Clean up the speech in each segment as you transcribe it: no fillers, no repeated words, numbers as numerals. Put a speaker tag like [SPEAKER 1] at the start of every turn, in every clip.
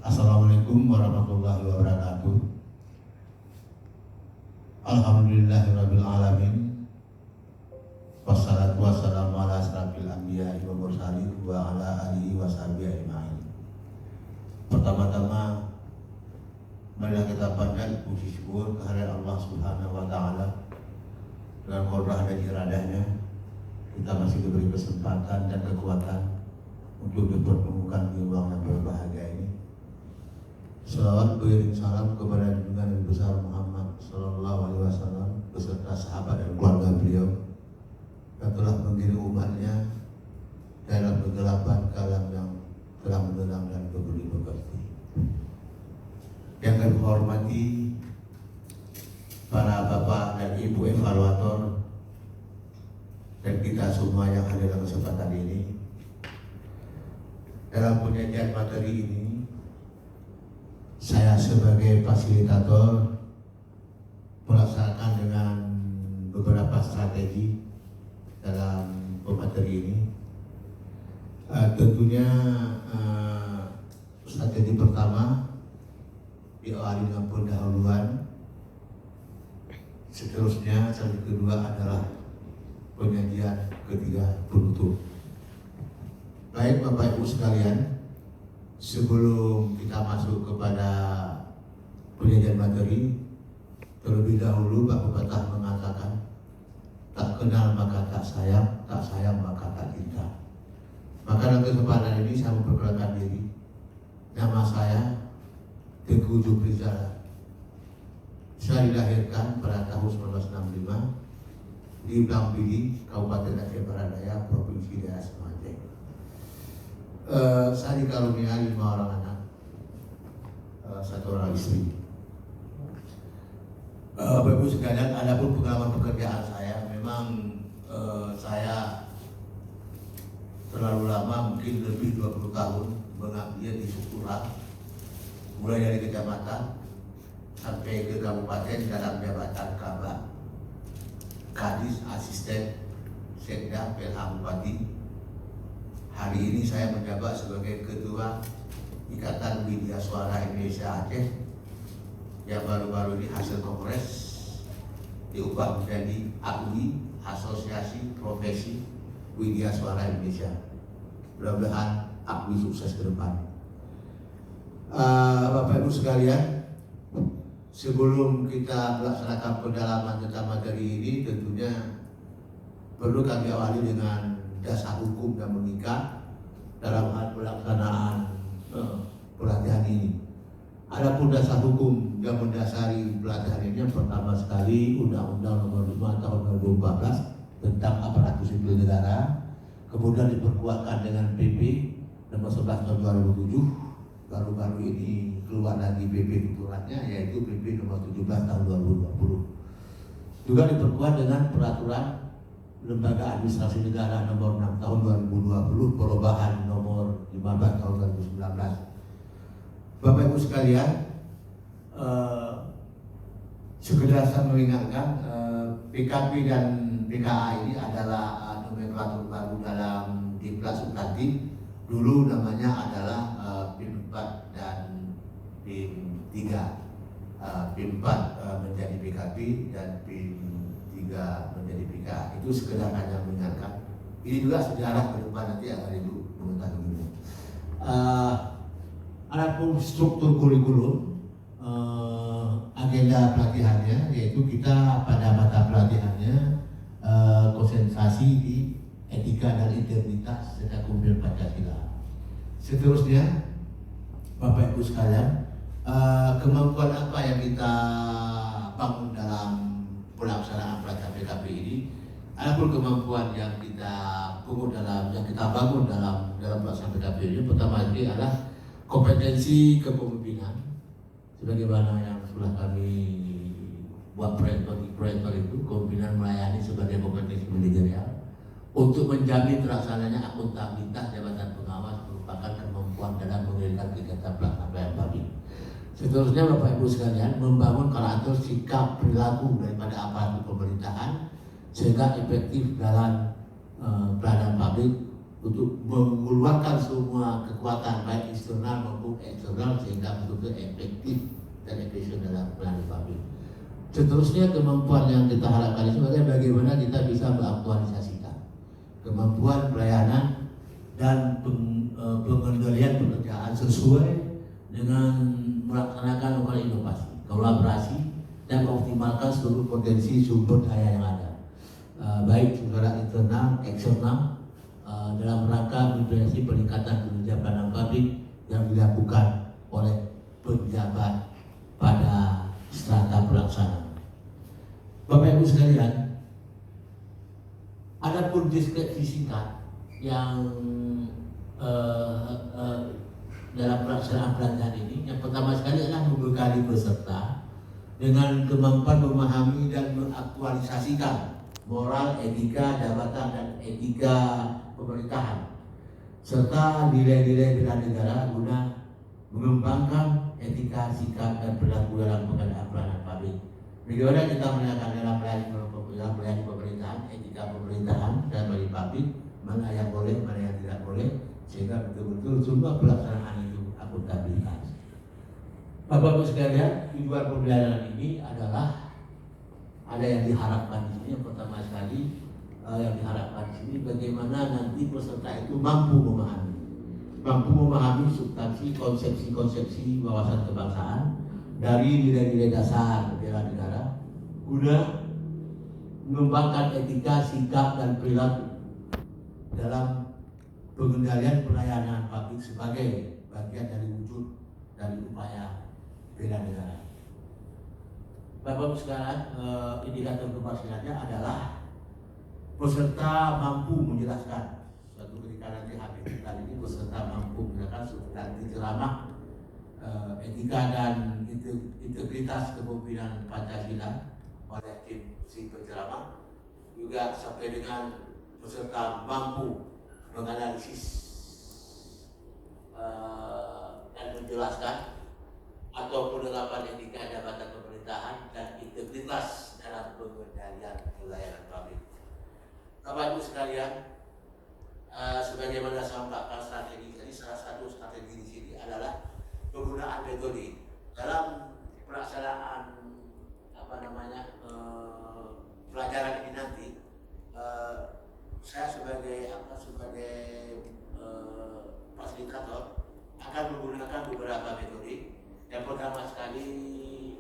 [SPEAKER 1] Assalamualaikum warahmatullahi wabarakatuh. Alhamdulillahirabbil alamin. Wassalatu wassalamu ala asrafil anbiya'i wa mursalin wa ala alihi wa sahbihi ajma'in. Pertama-tama marilah kita panjatkan puji syukur kehadirat Allah Subhanahu wa taala. Dengan qudrah dan iradahnya kita masih diberi kesempatan dan kekuatan untuk dipertemukan di ruang yang berbahagia ini. Salawat beriring salam kepada junjungan Nabi besar Muhammad Sallallahu Alaihi Wasallam beserta sahabat dan keluarga beliau yang telah mengiring umatnya dalam kegelapan kalam yang telah menenang dan berbudi pekerti. Yang kami hormati para bapak dan ibu evaluator dan kita semua yang hadir dalam kesempatan ini. Dalam penyajian materi ini, saya sebagai fasilitator melaksanakan dengan beberapa strategi dalam pemateri ini. Tentunya strategi pertama diawali dengan pendahuluan. Seterusnya strategi kedua adalah penyajian, ketiga penutup. Baik Bapak Ibu sekalian, sebelum kita masuk kepada penyajian materi, terlebih dahulu Pak Pepatah mengatakan, tak kenal maka tak sayang maka tak cinta. Maka dalam kesempatan ini saya memperkenalkan diri. Nama saya Teguh Juprizal. Saya dilahirkan pada tahun 1965 di Blangpidi, Kabupaten Aceh Barat Daya, Provinsi Daerah Aceh. Saya dikaruniai 5 orang anak, 1 orang istri. Bapak Ibu sekalian, adapun pengalaman pekerjaan saya, memang saya terlalu lama, mungkin lebih 20 tahun mengabdi di struktural, mulai dari kecamatan sampai ke kabupaten dalam jabatan Kabak, Kadis, Asisten, Sekda, PLH Bupati. Hari ini saya menjabat sebagai Ketua Ikatan Widya Suara Indonesia Aceh yang baru-baru ini hasil kongres diubah menjadi AUI, Asosiasi Profesi Widya Suara Indonesia. Mudah-mudahan AUI sukses ke depan. Bapak Ibu sekalian, sebelum kita melaksanakan pendalaman tentang materi ini, tentunya perlu kami awali dengan dasar hukum yang mengikat dalam hal pelaksanaan pelatihan ini. Adapun dasar hukum yang mendasari pelatihan ini, yang pertama sekali Undang-Undang Nomor 5 Tahun 2014 tentang Aparatur Sipil Negara, kemudian diperkuatkan dengan PP Nomor 11 Tahun 2007, baru-baru ini keluar lagi PP turulannya, yaitu PP Nomor 17 Tahun 2020. Juga diperkuat dengan Peraturan Lembaga Administrasi Negara Nomor 6 Tahun 2020, perubahan Nomor 15 Tahun 2019. Bapak Ibu sekalian, sekedar saya mengingatkan, PKP dan PKA ini adalah nomenklatur baru dalam Diklat substantif. Dulu namanya adalah PIM 4 dan PIM 3. PIM 4 menjadi PKP dan PIM 3 menjadi PKA. Itu sekedar hanya mengingatkan. Ini juga sejarah ke depan nanti akan Ibu mengetahui. Adapun struktur kurikulum, agenda pelatihannya, yaitu kita pada mata pelatihannya konsentrasi di etika dan integritas serta kemudian Pancasila. Seterusnya, Bapak Ibu sekalian, kemampuan apa yang kita bangun dalam pelaksanaan pelatihan PKP ini? Adapun kemampuan yang kita bangun dalam pelaksanaan PKP ini, pertama ini adalah kompetensi kepemimpinan, sebagaimana yang sudah kami buat proyektor itu, kepemimpinan melayani sebagai kompetensi manajerial untuk menjamin terlaksananya akuntabilitas jabatan pengawas merupakan kemampuan dalam mengendalikan kegiatan pelaksanaan pelayanan publik. Seterusnya Bapak Ibu sekalian, membangun karakter sikap perilaku daripada aparatur pemerintahan sehingga efektif dalam pelayanan publik untuk mengeluarkan semua kekuatan baik eksternal maupun eksternal sehingga betul-betul efektif dan efisien dalam pelayanan publik. Seterusnya kemampuan yang kita harapkan itu adalah bagaimana kita bisa mengaktualisasikan kemampuan pelayanan dan pengendalian pekerjaan sesuai dengan melaksanakan inovasi, kolaborasi, dan mengoptimalkan seluruh potensi sumber daya yang ada, baik secara internal, eksternal, dalam rangka memperoleh peningkatan kinerja pelayanan publik yang dilakukan oleh pejabat pada strata pelaksana. Bapak Ibu sekalian, ada pun deskripsi singkat yang dalam pelaksanaan pelatihan ini. Yang pertama sekali adalah membekali peserta dengan kemampuan memahami dan mengaktualisasikan moral, etika jabatan dan etika pemerintahan serta nilai-nilai bela negara guna mengembangkan etika, sikap dan perilaku dalam pengadaan pelayanan publik. Bagaimana kita menegakkan dalam pelayanan pemerintahan, etika pemerintahan dan bagi publik, mana yang boleh, mana yang tidak boleh, sehingga betul-betul semua pelaksanaan itu akuntabilitas. Bapak Ibu sekalian, tujuan pembelajaran ini adalah ada yang diharapkan di sini. Yang pertama sekali yang diharapkan di sini bagaimana nanti peserta itu mampu memahami substansi konsepsi wawasan kebangsaan dari nilai-nilai dasar bela negara guna mengembangkan etika, sikap dan perilaku dalam pengendalian pelayanan publik sebagai bagian dari wujud dari upaya bela negara. Bapak-Ibu sekalian, indikator keberhasilannya adalah peserta mampu menjelaskan suatu ketika nanti habis kali ini peserta mampu menjelaskan substansi ceramah etika dan integritas kepemimpinan Pancasila oleh tim si penceramah, juga sampai dengan peserta mampu menganalisis dan menjelaskan atau penerapan etika jabatan pemerintahan dan integritas dalam pengendalian pelayanan publik. Bapak Ibu sekalian, sebagaimana saya ungkapkan strategi, jadi salah satu strategi di sini adalah penggunaan metode dalam pelaksanaan pelajaran ini nanti. Saya sebagai fasilitator akan menggunakan beberapa metode. Yang pertama sekali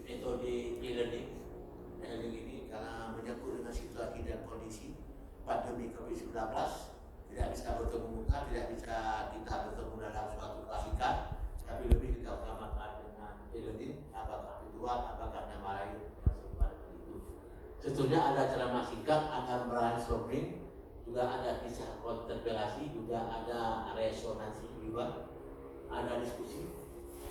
[SPEAKER 1] metode e-learning ini karena menyangkut dengan situasi dan kondisi pandemi COVID-19, tidak bisa bertemu muka, tidak bisa kita bertemu dalam suatu klasikan, tapi lebih kita utamakan dengan e-learning, apakah virtual, apakah nama lain yang seperti itu. Tentunya ada ceramah singkat, ada brainstorming, juga ada kisah kontemplasi, juga ada resonansi juga, ada diskusi,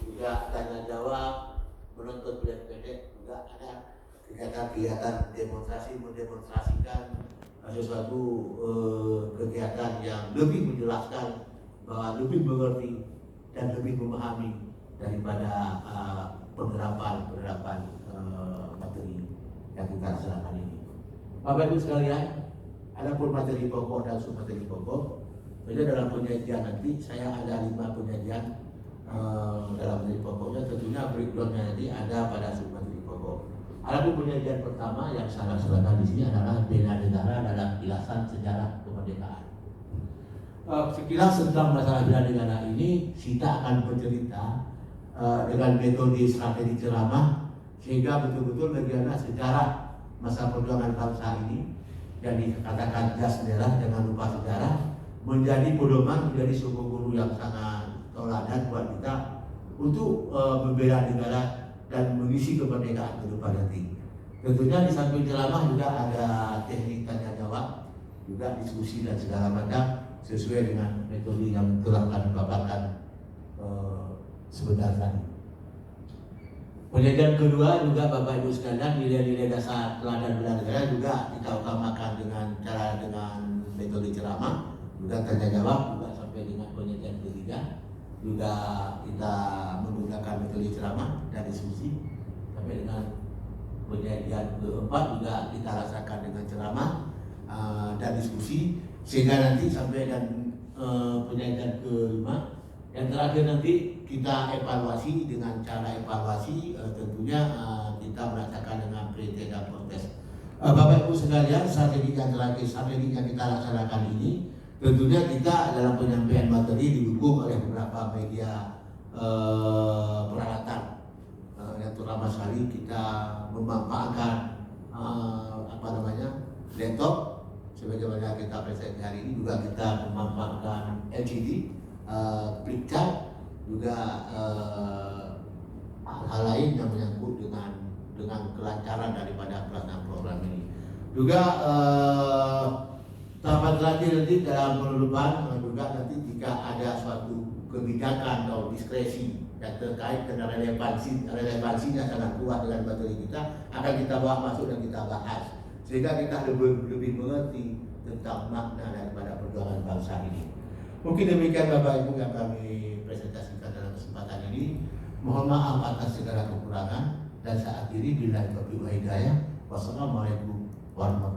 [SPEAKER 1] juga tanya jawab, menuntut pendek, juga ada kegiatan-kegiatan mendemonstrasikan sesuatu kegiatan yang lebih menjelaskan, bahwa lebih mengerti dan lebih memahami daripada penerapan materi yang kita laksanakan ini. Bapak Ibu sekalian, adapun materi pokok dan submateri pokok, jadi dalam penyajian nanti saya ada 5 penyajian dalam materi pokoknya, tentunya breakdownnya nanti ada pada submateri pokok. Adapun penyajian pertama yang sangat sederhana di sini adalah bela negara dalam kilasan sejarah kemerdekaan. Sekilas tentang masalah bela negara ini, kita akan bercerita dengan metode strategi ceramah sehingga betul-betul bagaimana sejarah masa perjuangan bangsa ini yang dikatakan jas merah, jangan lupa sejarah, menjadi pedoman, menjadi sumber guru yang sangat teladan buat kita untuk membela negara dan mengisi kemerdekaan ke depan nanti. Tentunya di samping ceramah juga ada teknik tanya jawab, juga diskusi dan segala macam sesuai dengan metode yang telah kami paparkan sebentar tadi. Penyajian kedua juga Bapak Ibu sekalian, nilai-nilai dasar teladan bela negara juga kita utamakan dengan metode ceramah, juga tanya jawab, juga sampai dengan penyajian ketiga juga kita menggunakan metode ceramah dan diskusi, sampai dengan penyajian keempat juga kita rasakan dengan ceramah dan diskusi, sehingga nanti sampai dan penyajian kelima. Yang terakhir nanti kita evaluasi dengan cara evaluasi tentunya kita merasakan dengan pre-tenda proses. Bapak Ibu sekalian, strategi yang terakhir, strategi yang kita laksanakan ini tentunya kita dalam penyampaian materi didukung oleh beberapa media peralatan. Yang terutama sekali kita memanfaatkan laptop sebagaimana kita presentasi hari ini, juga kita memanfaatkan LCD, flip chart, juga hal-hal lain yang menyangkut dengan kelancaran daripada pelaksanaan program ini. Juga tahapan terakhir nanti dalam penutupan juga nanti jika ada suatu kebijakan atau diskresi yang terkait dengan relevansinya sangat kuat dengan materi kita, akan kita bawa masuk dan kita bahas sehingga kita lebih mengerti tentang makna daripada perjuangan bangsa ini. Mungkin demikian Bapak Ibu yang kami presentasikan dalam kesempatan ini. Mohon maaf atas segala kekurangan dan saya akhiri billahi taufiq wal hidayah. Wassalamualaikum warahmatullahi wabarakatuh.